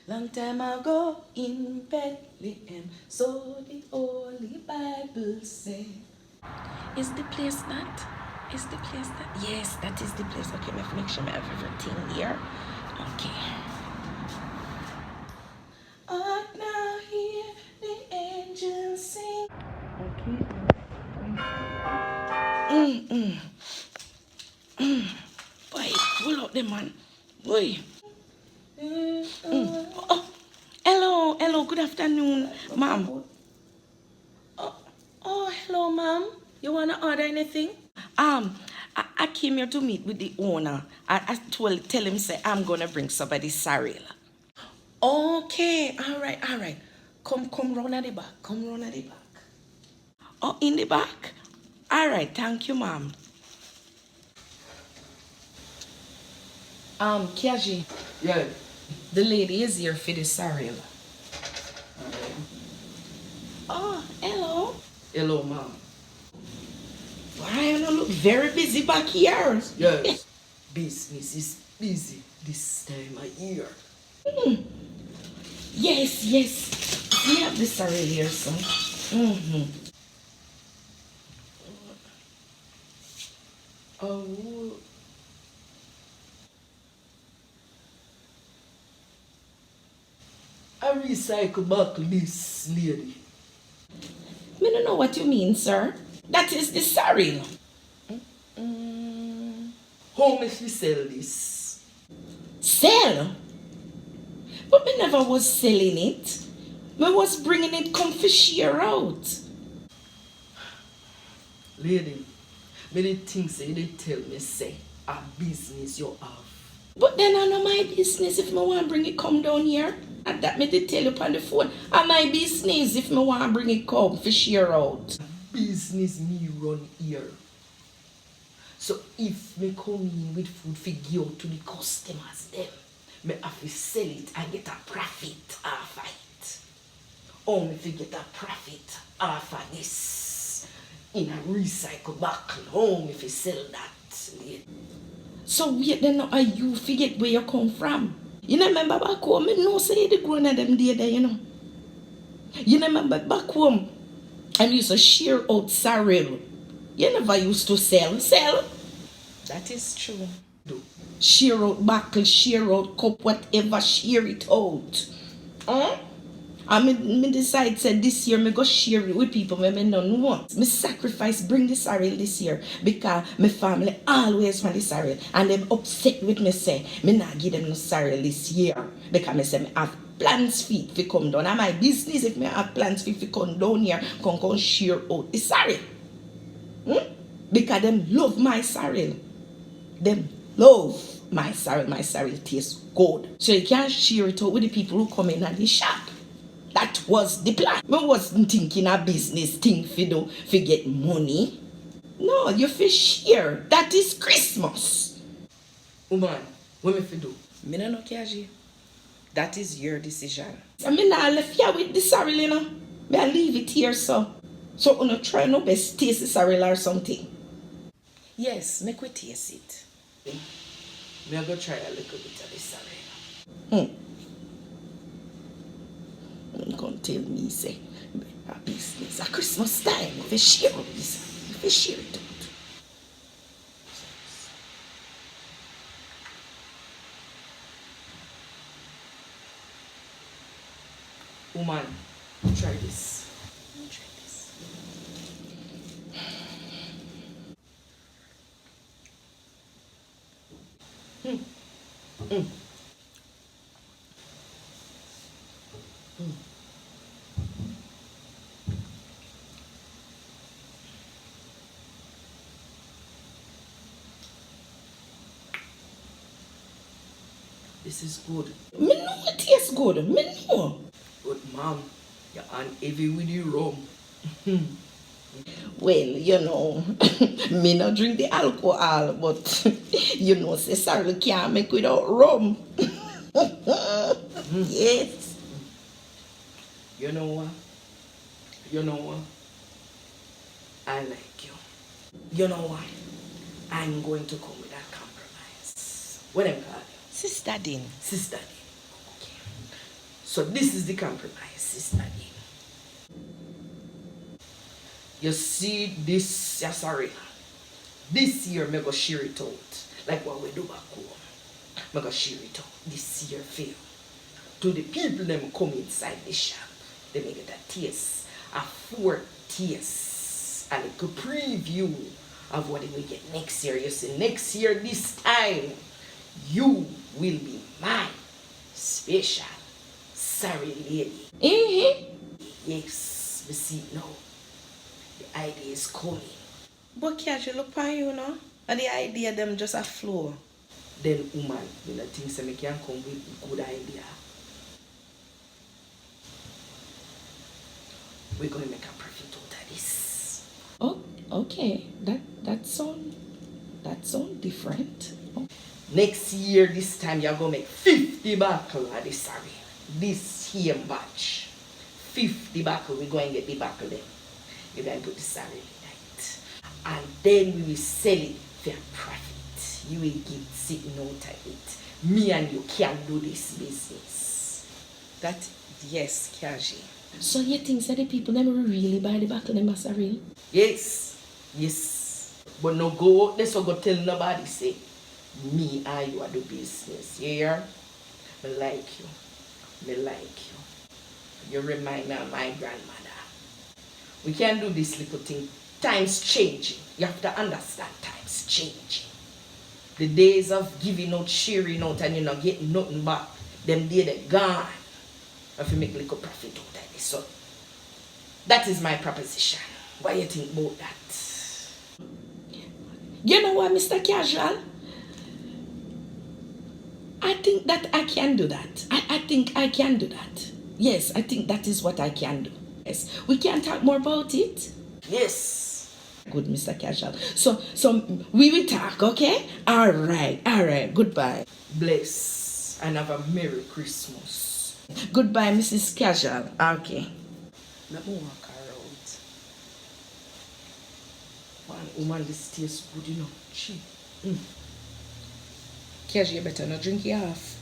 Long time ago in Bethlehem, so the Holy Bible said. Is the place that? Is the place that? Yes, that is the place. Okay, let's make sure I have everything here. Okay. Oh, now hear the angels sing. Okay. Boy, pull out the man. Boy. Oh, hello, good afternoon, ma'am. Oh, hello, ma'am. You wanna order anything? I came here to meet with the owner. I tell him say I'm gonna bring somebody Sorrel. Okay, all right. Come round at the back. Come round at the back. Oh, in the back. All right, thank you, ma'am. Kiaji. Yeah. The lady is here for the Sorrel. Oh, hello. Hello, ma'am. Why you look very busy back here? Yes. Business is busy this time of year. Yes. We have the Sorrel here, son. Oh. I recycle back this lady. I don't know what you mean, sir. That is the Sorrel. How much we sell this? Sell? But me never was selling it. Me was bringing it come for share out. Lady, me the things say they tell me say a business you have. But then I know my business if me want bring it come down here. And that me did tell you on the phone. And my business if me want bring it come for share out. Business me run here. So if me come in with food figure to the customers them, me have to sell it and get a profit off of it. Or me fi get a profit off of this in a recycle buckle. Or me fi sell that later. So wait then are you forget where you come from? You know, remember back home, me know say the grown of them day there, you know. You know, remember back home, I used to share out Sorrel. You never used to sell. That is true. Do. Share out buckle, share out cup, whatever, share it out. Huh? And me decide said this year me go share it with people me don't want. Me sacrifice bring the Sorrel this year because my family always want the Sorrel and them upset with me say me not give them no Sorrel this year because me say me have plans fit fi come down and my business if me have plans fit fi come down here come share out the Sorrel. Because them love my Sorrel. Them love my Sorrel. My Sorrel tastes good. So you can't share it out with the people who come in at the shop. That was the plan. I wasn't thinking a business thing for get money. No, you fi share. That is Christmas. Woman, what me fi do? Me no know, Kiaji. That is your decision. I mean, I left here with the Sorrel, you know. Me I leave it here, so. So, you try no best taste the Sorrel or something. Yes, make we taste it. Me I go try a little bit of this Sorrel. You can't tell me, say, a business, a Christmas time, if you share this, if you share it out. Woman, try this. Try this. This is good. Me know it tastes good, me know. But mom, you're on heavy with the rum. Well, you know, me not drink the alcohol, but you know, say Sorrel can't make without rum. Yes. You know what? You know what? I like you. You know what? I'm going to come with a compromise. What am I call you? Sister Dean. Sister Dean. Okay. So this is the compromise, Sister D. You see this, yeah, sorry. This year, me go share it out. Like what we do back home. Me go share it out. This year fail. To the people them come inside the shop. They make it a taste. A 4 taste. A little preview of what they will get next year. You see, next year, this time, you will be my special sorry lady. Yes, we see it now. The idea is coming. But casual look on you know. And the idea them just a flow. Then woman, you know, things that can come with a good idea. We're gonna make a profit out of this. Oh, okay. That sound different. Oh. Next year, this time you're gonna make 50 buckle of this sorry. This here batch. 50 buckle, we're going to get the buckle then. You're going to put the sorry in it. And then we will sell it for a profit. You will get sitting out of it. Me and you can do this business. That yes, Kaji. So you think that the people never really buy the buckle them as a real? Yes. Yes. But no go out there so go tell nobody say me and you are the business. You hear? Me like you. Me like you. You remind me of my grandmother. We can't do this little thing. Times changing. You have to understand times changing. The days of giving out, sharing out, and you not getting nothing back, them days they're gone. If you make little profit out of this. So that is my proposition. What do you think about that? You know what, Mr. Casual? I think that I can do that. I think I can do that. Yes, I think that is what I can do. Yes. We can talk more about it. Yes. Good, Mr. Casual. So we will talk, okay? All right. Goodbye. Bless and have a Merry Christmas. Goodbye, Mrs. Casual. Okay. Let me walk around. One woman, this tastes good, you know. Cheap. Casual, you better not drink it off.